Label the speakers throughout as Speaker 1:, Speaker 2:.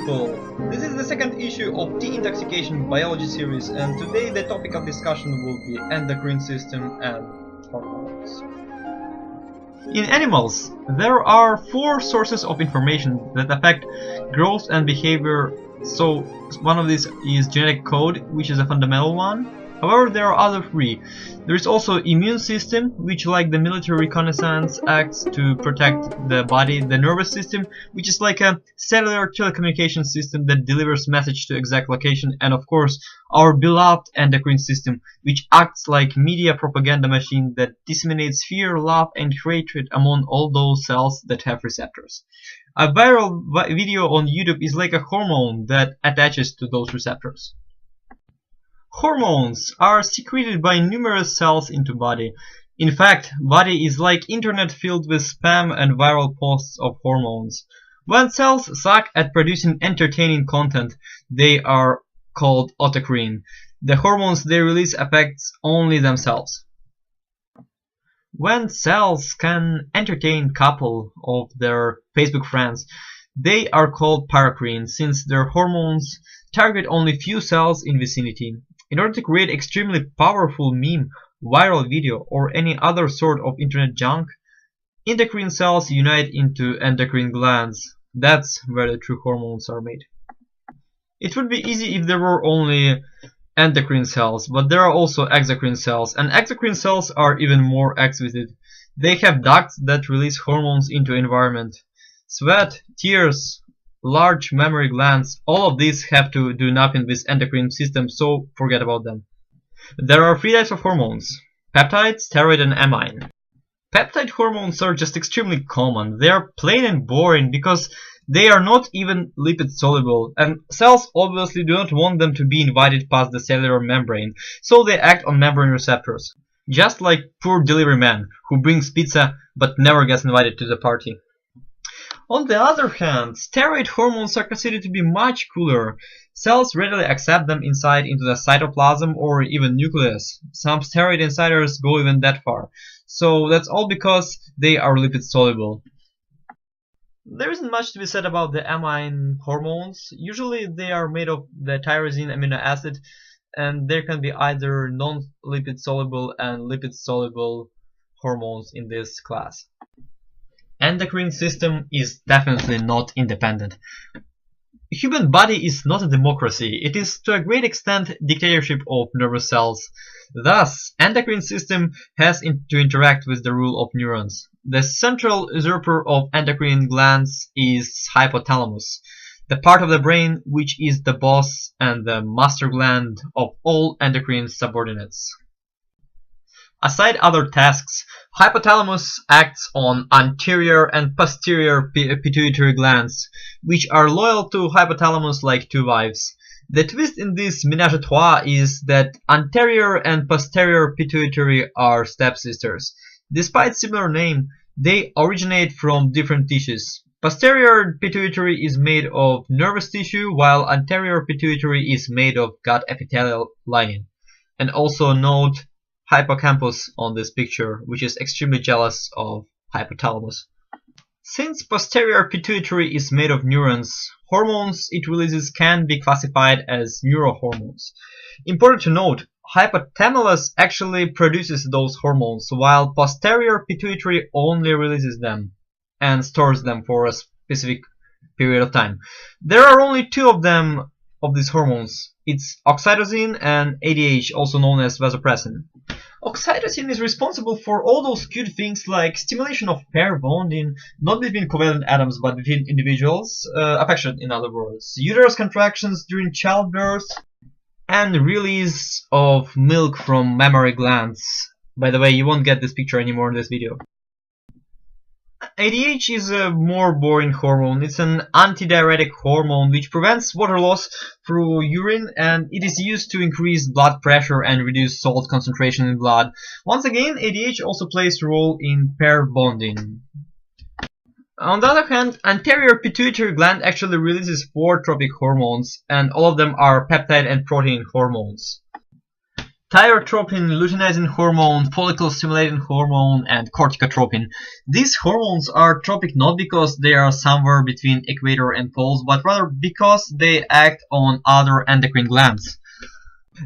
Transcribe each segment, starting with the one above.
Speaker 1: people! This is the second issue of the Intoxication biology series, and today the topic of discussion will be endocrine system and hormones. In animals, there are 4 sources of information that affect growth and behavior. So one of these is genetic code, which is a fundamental one. However, there are other 3. There is also immune system, which, like the military reconnaissance, acts to protect the body. The nervous system, which is like a cellular telecommunication system that delivers message to exact location, and of course our beloved endocrine system, which acts like media propaganda machine that disseminates fear, love and hatred among all those cells that have receptors. A viral video on YouTube is like a hormone that attaches to those receptors. Hormones are secreted by numerous cells into body. In fact, body is like internet filled with spam and viral posts of hormones. When cells suck at producing entertaining content, they are called autocrine. The hormones they release affects only themselves. When cells can entertain couple of their Facebook friends, they are called paracrine, since their hormones target only few cells in vicinity. In order to create extremely powerful meme, viral video, or any other sort of internet junk, endocrine cells unite into endocrine glands. That's where the true hormones are made. It would be easy if there were only endocrine cells, but there are also exocrine cells, and exocrine cells are even more exquisite. They have ducts that release hormones into environment. Sweat, tears, large mammary glands, all of these have to do nothing with endocrine system, so forget about them. There are 3 types of hormones: peptide, steroid and amine. Peptide hormones are just extremely common. They are plain and boring because they are not even lipid soluble, and cells obviously do not want them to be invited past the cellular membrane, so they act on membrane receptors. Just like poor delivery man who brings pizza but never gets invited to the party. On the other hand, steroid hormones are considered to be much cooler. Cells readily accept them inside into the cytoplasm or even nucleus. Some steroid insiders go even that far. So that's all because they are lipid soluble. There isn't much to be said about the amine hormones. Usually they are made of the tyrosine amino acid, and there can be either non-lipid soluble and lipid soluble hormones in this class. Endocrine system is definitely not independent. Human body is not a democracy. It is to a great extent dictatorship of nervous cells. Thus, endocrine system has to interact with the rule of neurons. The central usurper of endocrine glands is hypothalamus, the part of the brain which is the boss and the master gland of all endocrine subordinates. Aside other tasks, hypothalamus acts on anterior and posterior pituitary glands, which are loyal to hypothalamus like 2 wives. The twist in this ménage à trois is that anterior and posterior pituitary are stepsisters. Despite similar name, they originate from different tissues. Posterior pituitary is made of nervous tissue, while anterior pituitary is made of gut epithelial lining. And also note hippocampus on this picture, which is extremely jealous of hypothalamus. Since posterior pituitary is made of neurons, hormones it releases can be classified as neurohormones. Important to note, hypothalamus actually produces those hormones, while posterior pituitary only releases them and stores them for a specific period of time. There are only 2 of them of these hormones. It's oxytocin and ADH, also known as vasopressin. Oxytocin is responsible for all those cute things like stimulation of pair bonding, not between covalent atoms but between individuals, affection in other words, uterus contractions during childbirth, and release of milk from mammary glands. By the way, you won't get this picture anymore in this video. ADH is a more boring hormone. It's an antidiuretic hormone which prevents water loss through urine, and it is used to increase blood pressure and reduce salt concentration in blood. Once again, ADH also plays a role in pair bonding. On the other hand, anterior pituitary gland actually releases 4 tropic hormones, and all of them are peptide and protein hormones. Thyrotropin, luteinizing hormone, follicle-stimulating hormone, and corticotropin. These hormones are tropic not because they are somewhere between equator and poles, but rather because they act on other endocrine glands.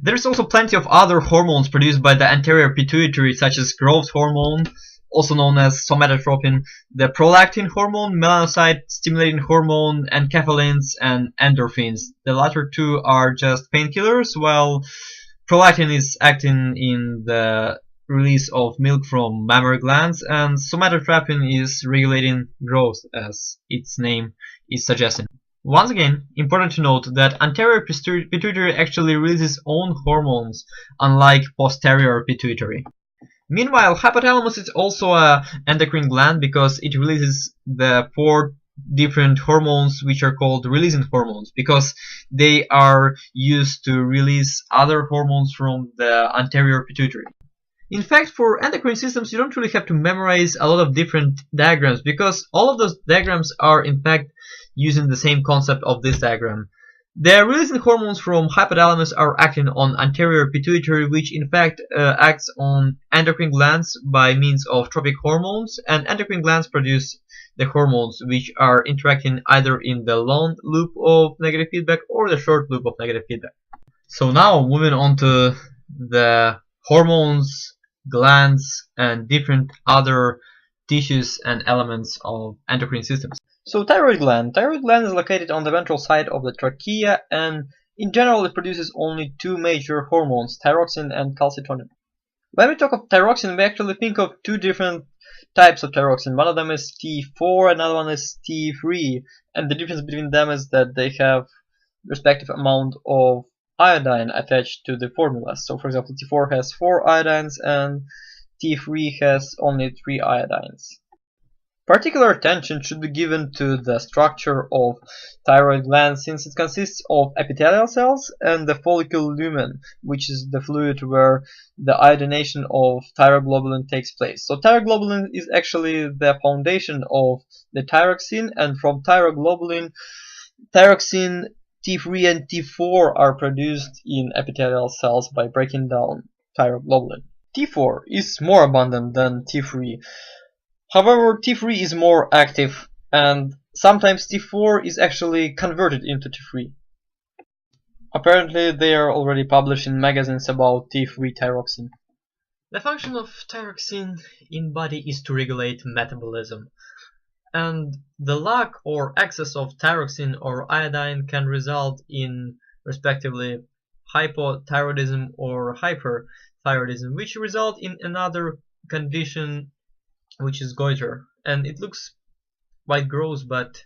Speaker 1: There's also plenty of other hormones produced by the anterior pituitary, such as growth hormone, also known as somatotropin, the prolactin hormone, melanocyte-stimulating hormone, enkephalins, and endorphins. The latter two are just painkillers, while prolactin is acting in the release of milk from mammary glands, and somatotropin is regulating growth, as its name is suggesting. Once again, important to note that anterior pituitary actually releases own hormones, unlike posterior pituitary. Meanwhile, hypothalamus is also an endocrine gland because it releases the 4 different hormones which are called releasing hormones, because they are used to release other hormones from the anterior pituitary. In fact, for endocrine systems, you don't really have to memorize a lot of different diagrams, because all of those diagrams are in fact using the same concept of this diagram. The releasing hormones from hypothalamus are acting on anterior pituitary, which in fact acts on endocrine glands by means of tropic hormones, and endocrine glands produce the hormones which are interacting either in the long loop of negative feedback or the short loop of negative feedback. So now moving on to the hormones, glands, and different other tissues and elements of endocrine systems. So thyroid gland. Thyroid gland is located on the ventral side of the trachea, and in general it produces only 2 major hormones, thyroxine and calcitonin. When we talk of thyroxine, we actually think of 2 different types of thyroxine. One of them is T4, another one is T3, and the difference between them is that they have respective amount of iodine attached to the formulas. So for example, T4 has 4 iodines and T3 has only 3 iodines. Particular attention should be given to the structure of thyroid gland, since it consists of epithelial cells and the follicle lumen, which is the fluid where the iodination of thyroglobulin takes place. So thyroglobulin is actually the foundation of the thyroxine, and from thyroglobulin, thyroxine, T3 and T4 are produced in epithelial cells by breaking down thyroglobulin. T4 is more abundant than T3. However, T3 is more active, and sometimes T4 is actually converted into T3. Apparently, they are already published in magazines about T3 thyroxine. The function of thyroxine in body is to regulate metabolism, and the lack or excess of thyroxine or iodine can result in, respectively, hypothyroidism or hyperthyroidism, which result in another condition, which is goiter. And it looks quite gross, but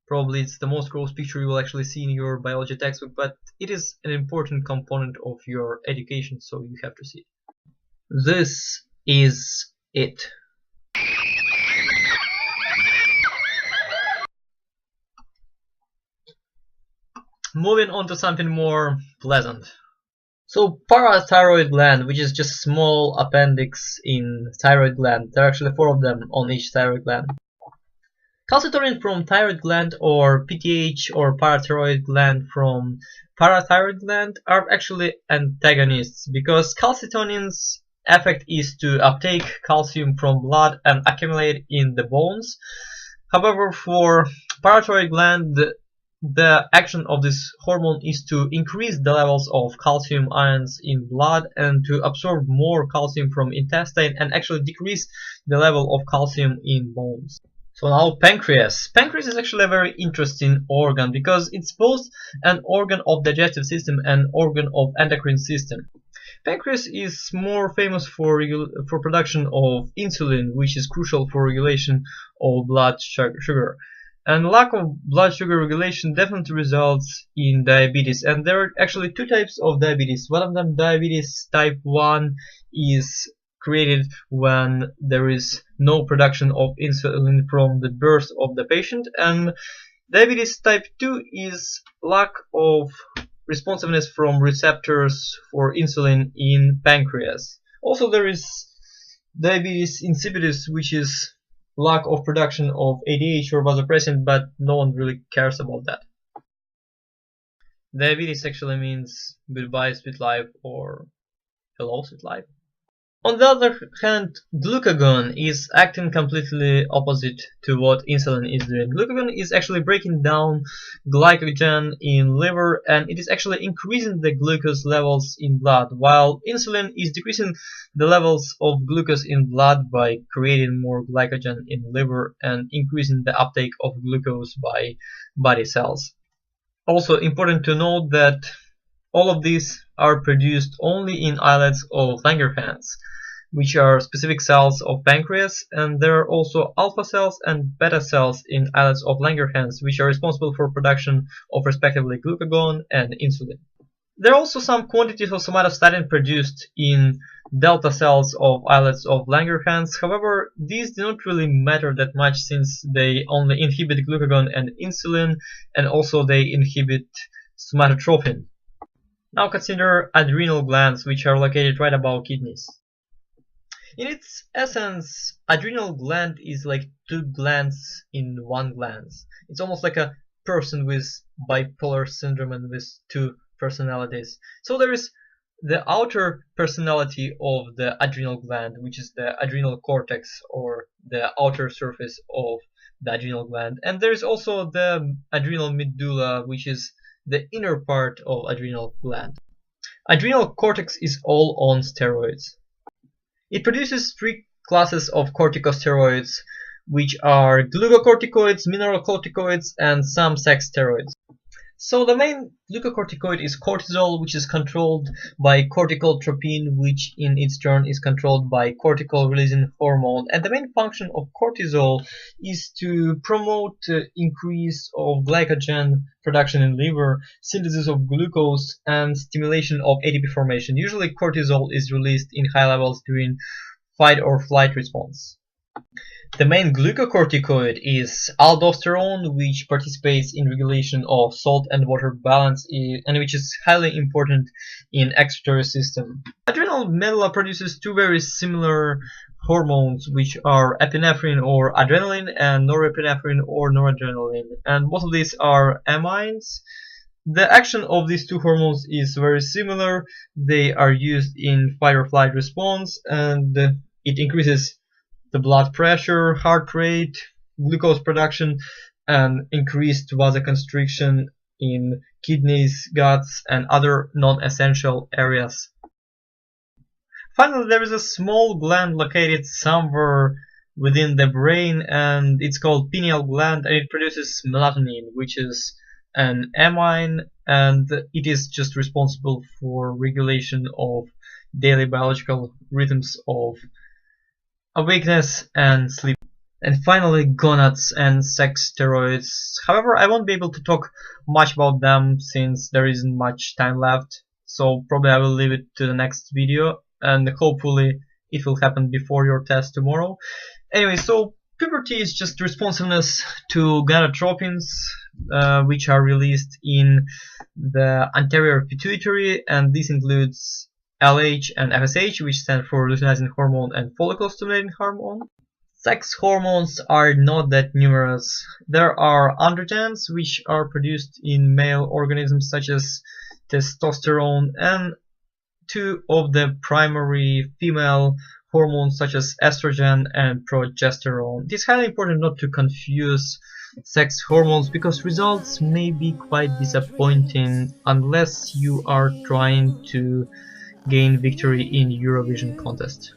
Speaker 1: probably it's the most gross picture you will actually see in your biology textbook, but it is an important component of your education, so you have to see it. This is it. Moving on to something more pleasant. So parathyroid gland, which is just a small appendix in thyroid gland. There are actually 4 of them on each thyroid gland. Calcitonin from thyroid gland, or PTH or parathyroid gland from parathyroid gland, are actually antagonists, because calcitonin's effect is to uptake calcium from blood and accumulate in the bones. However, for parathyroid gland, the action of this hormone is to increase the levels of calcium ions in blood and to absorb more calcium from intestine and actually decrease the level of calcium in bones. So now pancreas. Pancreas is actually a very interesting organ because it's both an organ of digestive system and organ of endocrine system. Pancreas is more famous for production of insulin, which is crucial for regulation of blood sugar. And lack of blood sugar regulation definitely results in diabetes. And there are actually 2 types of diabetes. One of them, diabetes type 1, is created when there is no production of insulin from the birth of the patient. And diabetes type 2 is lack of responsiveness from receptors for insulin in pancreas. Also, there is diabetes insipidus, which is lack of production of ADH or vasopressin, but no one really cares about that. Diabetes actually means goodbye sweet life, or Hello, sweet life. On the other hand, glucagon is acting completely opposite to what insulin is doing. Glucagon is actually breaking down glycogen in liver, and it is actually increasing the glucose levels in blood, while insulin is decreasing the levels of glucose in blood by creating more glycogen in liver and increasing the uptake of glucose by body cells. Also important to note that all of these are produced only in islets of Langerhans, which are specific cells of pancreas, and there are also alpha cells and beta cells in islets of Langerhans, which are responsible for production of respectively glucagon and insulin. There are also some quantities of somatostatin produced in delta cells of islets of Langerhans. However, these do not really matter that much since they only inhibit glucagon and insulin, and also they inhibit somatotropin. Now consider adrenal glands, which are located right above kidneys. In its essence, adrenal gland is like two glands in one gland. It's almost like a person with bipolar syndrome and with two personalities. So there is the outer personality of the adrenal gland, which is the adrenal cortex, or the outer surface of the adrenal gland. And there is also the adrenal medulla, which is the inner part of adrenal gland. Adrenal cortex is all on steroids. It produces three classes of corticosteroids, which are glucocorticoids, mineralocorticoids, and some sex steroids. So the main glucocorticoid is cortisol, which is controlled by corticotropin, which in its turn is controlled by cortical-releasing hormone. And the main function of cortisol is to promote increase of glycogen production in liver, synthesis of glucose, and stimulation of ATP formation. Usually cortisol is released in high levels during fight or flight response. The main glucocorticoid is aldosterone, which participates in regulation of salt and water balance and which is highly important in excretory system. Adrenal medulla produces two very similar hormones, which are epinephrine or adrenaline and norepinephrine or noradrenaline, and both of these are amines. The action of these two hormones is very similar. They are used in fight or flight response, and it increases the blood pressure, heart rate, glucose production, and increased vasoconstriction in kidneys, guts, and other non-essential areas. Finally, there is a small gland located somewhere within the brain, and it's called pineal gland, and it produces melatonin, which is an amine, and it is just responsible for regulation of daily biological rhythms of awakeness and sleep. And finally, gonads and sex steroids. However, I won't be able to talk much about them since there isn't much time left, so probably I will leave it to the next video, and hopefully it will happen before your test tomorrow. Anyway, so puberty is just responsiveness to gonadotropins, which are released in the anterior pituitary, and this includes LH and FSH, which stand for luteinizing hormone and follicle stimulating hormone. Sex hormones are not that numerous. There are androgens, which are produced in male organisms such as testosterone, and two of the primary female hormones such as estrogen and progesterone. It is highly important not to confuse sex hormones because results may be quite disappointing unless you are trying to gain victory in Eurovision contest.